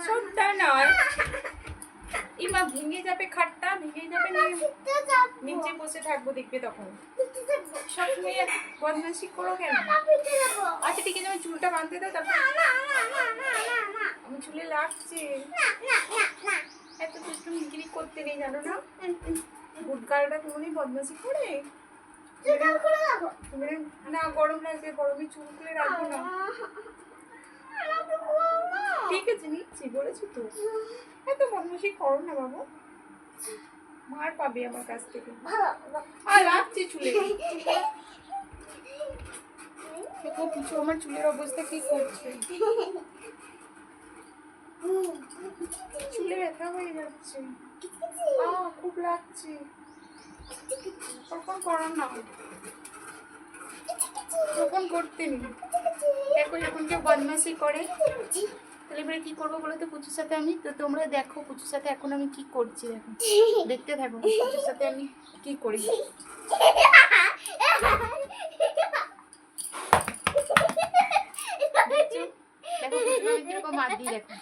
সবটা নয়, ইমা ভেঙে যাবে, খাটটা ভেঙে যাবে, নিচে বসে থাকবো, দেখবে তখন। সবসময় বদমাইশি করো কেন? আচ্ছা ঠিক আছে, আমি চুলটা বাঁধতে দাও, তারপর আমি চুলে লাগছে। এত দুষ্টু মিগিরি করতে নেই, জানো না? গুটগালটা তুমি বদমাইশি করে। তুমি না, গরম লাগবে, গরমে চুল খুলে রাখবো না। ঠিক আছে, নিচ্ছি, বলেছি তো। এত বদমাইশি করো না বাবু, মার পাবে আমার কাছ থেকে। আর রাখছি চুলে। দেখো পিছু আমার চুলের অবস্থা কি করছে, চুলে ব্যথা হয়ে যাচ্ছে, খুব লাগছে। তখন করো না, তখন করতে নেই। দেখো যখন কেউ বদমাইশি করে তাহলে এবারে কি করবো বলো তো পুচুর সাথে আমি। তো তোমরা দেখো পুচুর সাথে এখন আমি কি করছি, দেখো, দেখতে থাকো পুচুর সাথে আমি কি করি। দেখো পুচুকে আমি কিরকম মার দিই, দেখো।